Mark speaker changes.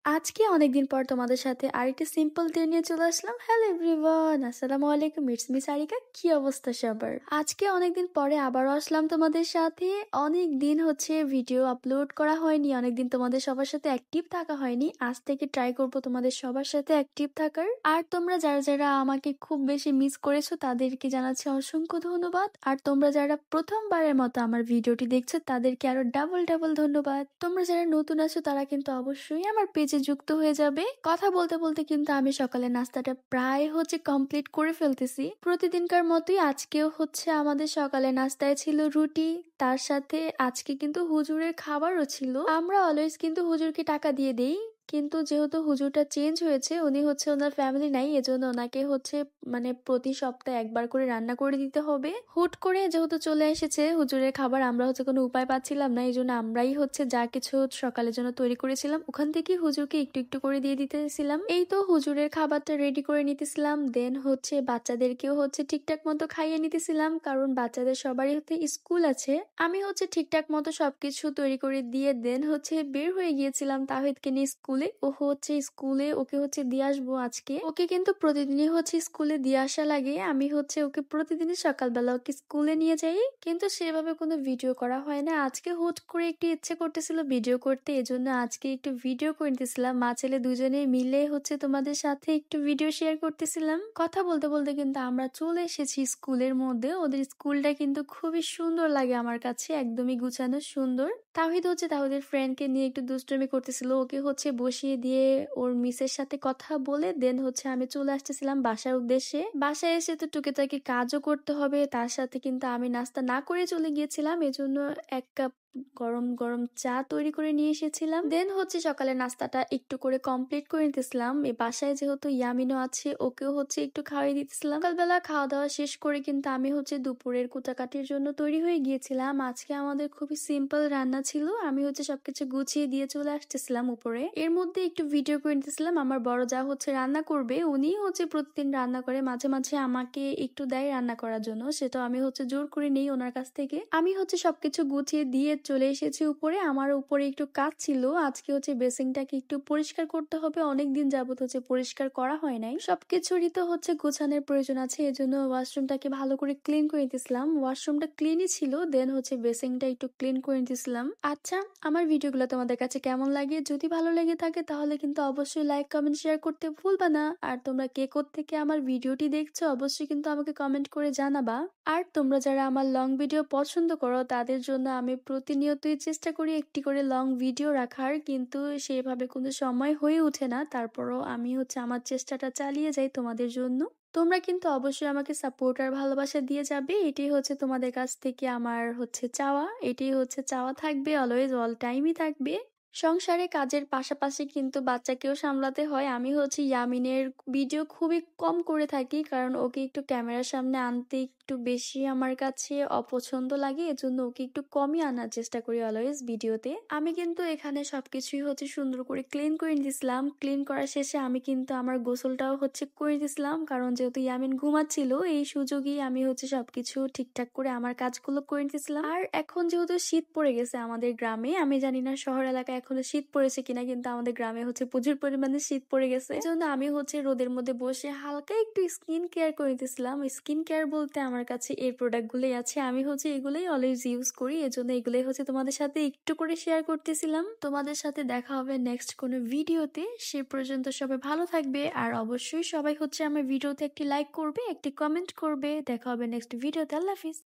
Speaker 1: আজকে অনেকদিন পর তোমাদের সাথে আরেকটি সিম্পল দিয়ে নিয়ে চলে আসলাম। হ্যালো এভরিওয়ান, আসসালামু আলাইকুম, ইটস মি সারিকা। কি অবস্থা সবার? আজকে অনেকদিন পরে আবারও আসলাম তোমাদের সাথে। অনেক দিন হচ্ছে ভিডিও আপলোড করা হয়নি, অনেকদিন তোমাদের সবার সাথে অ্যাক্টিভ থাকা হয়নি। আজ থেকে ট্রাই করব তোমাদের সবার সাথে অ্যাক্টিভ থাকার। আর তোমরা যারা যারা আমাকে খুব বেশি মিস করেছো তাদেরকে জানাচ্ছি অসংখ্য ধন্যবাদ। আর তোমরা যারা প্রথমবারের মতো আমার ভিডিওটি দেখছো তাদেরকে আরো ডাবল ডাবল ধন্যবাদ। তোমরা যারা নতুন আছো তারা কিন্তু অবশ্যই আমার পেজে যুক্ত হয়ে যাবে। কথা বলতে বলতে কিন্তু আমি সকালে নাস্তাটা প্রায় হচ্ছে কমপ্লিট করে ফেলতেছি। প্রতিদিনকার মতোই আজকেও হচ্ছে আমাদের সকালে নাস্তায় ছিল রুটি, তার সাথে আজকে কিন্তু হুজুরের খাবারও ছিল। আমরা অলওয়েজ কিন্তু হুজুরকে টাকা দিয়ে দেই, কিন্তু যেহেতু হুজুরটা চেঞ্জ হয়েছে, উনি হচ্ছে ওনার ফ্যামিলি নাই, এজন্য ওনাকে হচ্ছে মানে প্রতি সপ্তাহে একবার করে রান্না করে দিতে হবে। হুট করে যেহেতু চলে এসেছে হুজুরের খাবার, আমরা হচ্ছে কোনো উপায় পাচ্ছিলাম না, এই জন্য আমরাই হচ্ছে যা কিছু সকালের জন্য তৈরি করেছিলাম ওখান থেকে হুজুরকে একটু একটু করে দিয়ে দিতেছিলাম। এই তো হুজুরের খাবারটা রেডি করে নিতেছিলাম, দেন হচ্ছে বাচ্চাদেরকেও হচ্ছে ঠিকঠাক মতো খাইয়ে নিতেছিলাম, কারণ বাচ্চাদের সবারই হচ্ছে স্কুল আছে। আমি হচ্ছে ঠিকঠাক মতো সবকিছু তৈরি করে দিয়ে দেন হচ্ছে বের হয়ে গিয়েছিলাম তাহিদকে নিয়ে স্কুলে। ও হচ্ছে স্কুলে ওকে হচ্ছে দিয়ে আসবো আজকে। ওকে কিন্তু প্রতিদিনই হচ্ছে স্কুলে দিয়ে আসা লাগে। আমি হচ্ছে ওকে প্রতিদিনই সকালবেলা ওকে স্কুলে নিয়ে যাই, কিন্তু সেভাবে কোনো ভিডিও করা হয় না। আজকে হুট করে একটু ইচ্ছে করতেছিল ভিডিও করতে, এজন্য আজকে একটু ভিডিও করে নিতেছিলাম। মা ছেলে দুজনে মিলে হচ্ছে তোমাদের সাথে একটু ভিডিও শেয়ার করতেছিলাম। কথা বলতে বলতে কিন্তু আমরা চলে এসেছি স্কুলের মধ্যে। ওদের স্কুলটা কিন্তু খুবই সুন্দর লাগে আমার কাছে, একদমই গুছানো সুন্দর। তাহিদ হচ্ছে তাহিদের ফ্রেন্ডকে নিয়ে একটু দুষ্টুমি করতেছিল, ওকে হচ্ছে বসিয়ে দিয়ে ওর মিসের সাথে কথা বলে দেন হচ্ছে আমি চলে আসতেছিলাম বাসার উদ্দেশ্যে। বাসায় এসে তো টুকিটাকি কাজও করতে হবে, তার সাথে কিন্তু আমি নাস্তা না করে চলে গিয়েছিলাম, এজন্য 1 কাপ গরম গরম চা তৈরি করে নিয়ে এসেছিলাম। দেন হচ্ছে সকালে নাস্তাটা একটু করে কমপ্লিট করে নিতেছিলাম। এই বাসায় যেহেতু ইয়ামিনও আছে, ওকেও হচ্ছে একটু খাওয়াই দিতেছিলাম। সকালবেলা খাওয়া দাওয়া শেষ করে কিন্তু আমি হচ্ছে দুপুরের কুটাকাটির জন্য তৈরি হয়ে গিয়েছিলাম। আজকে আমাদের খুবই সিম্পল রান্না ছিল, আমি হচ্ছে সবকিছু গুছিয়ে দিয়ে চলে আসতেছিলাম উপরে। এর মধ্যে একটু ভিডিও করে নিতেছিলাম। আমার বড় যা হচ্ছে রান্না করবে, উনি হচ্ছে প্রতিদিন রান্না করে, মাঝে মাঝে আমাকে একটু দেয় রান্না করার জন্য, সেটা আমি হচ্ছে জোর করে নেই ওনার কাছ থেকে। আমি হচ্ছে সবকিছু গুছিয়ে দিয়ে চলে এসেছি উপরে। আমার উপরে একটু কাজ ছিল, আজকে হচ্ছে বেসিংটাকে একটু পরিষ্কার করতে হবে, অনেকদিন যাবত হচ্ছে পরিষ্কার করা হয় নাই। সবকিছুরই তো হচ্ছে গোছানোর প্রয়োজন আছে, এজন্য ওয়াশরুমটাকে ভালো করে ক্লিন করে নিতেছিলাম। ওয়াশরুমটা ক্লিনই ছিল, দেন হচ্ছে বেসিংটা একটু ক্লিন করে নিতেছিলাম। আচ্ছা, আমার ভিডিওগুলো তোমাদের কাছে কেমন লাগে? যদি ভালো লেগে থাকে তাহলে কিন্তু অবশ্যই লাইক কমেন্ট শেয়ার করতে ভুলবা না। আর তোমরা কে থেকে আমার ভিডিওটি দেখছো অবশ্যই কিন্তু আমাকে কমেন্ট করে জানাবা। আর তোমরা যারা আমার লং ভিডিও পছন্দ করো তাদের জন্য আমি প্রতিনিয়তই চেষ্টা করি একটি করে লং ভিডিও রাখার, কিন্তু সেভাবে কোনো সময় হয়ে ওঠে না। তারপরও আমি হচ্ছে আমার চেষ্টাটা চালিয়ে যাই তোমাদের জন্য। তোমরা কিন্তু অবশ্যই আমাকে সাপোর্ট আর ভালোবাসা দিয়ে যাবে, এটাই হচ্ছে তোমাদের কাছ থেকে আমার হচ্ছে চাওয়া, এটাই হচ্ছে চাওয়া থাকবে, অলওয়েজ অল টাইমই থাকবে। সংসারে কাজের পাশাপাশি কিন্তু বাচ্চাকেও সামলাতে হয়। আমি হচ্ছে ইয়ামিনের ভিডিও খুবই কম করে থাকি, কারণ ওকে একটু ক্যামেরার সামনে আনতে একটু বেশি আমার কাছে অপছন্দ লাগে, এজন্য ওকে একটু কমই আনার চেষ্টা করি অলওয়েজ ভিডিওতে। আমি কিন্তু এখানে সবকিছুই হচ্ছে সুন্দর করে ক্লিন করে নিয়েছিলাম। ক্লিন করার শেষে আমি কিন্তু আমার গোসলটাও হচ্ছে করে দিয়েছিলাম, কারণ যেহেতু ইয়ামিন ঘুমাচ্ছিল এই সুযোগেই আমি হচ্ছে সবকিছু ঠিকঠাক করে আমার কাজগুলো করে নিতেছিলাম। আর এখন যেহেতু শীত পড়ে গেছে আমাদের গ্রামে, আমি জানি না শহর এলাকায় এখনো শীত পড়েছে কিনা, কিন্তু আমাদের গ্রামে হচ্ছে প্রচুর পরিমাণে শীত পড়ে গেছে, এজন্য আমি হচ্ছে রোদের মধ্যে বসে হালকা একটু স্কিন কেয়ার করে নিতেছিলাম। স্কিন কেয়ার বলতে আমার কাছে এই প্রোডাক্ট গুলোই আছে, আমি হচ্ছে এগুলোই অলওয়েজ ইউজ করি, এজন্য এগুলোই হচ্ছে তোমাদের সাথে একটু করে শেয়ার করতেছিলাম। তোমাদের সাথে দেখা হবে নেক্সট কোনো ভিডিওতে, সে পর্যন্ত সবাই ভালো থাকবে। আর অবশ্যই সবাই হচ্ছে আমার ভিডিওতে একটি লাইক করবে, একটি কমেন্ট করবে। দেখা হবে নেক্সট ভিডিওতে। আল্লাহ হাফিজ।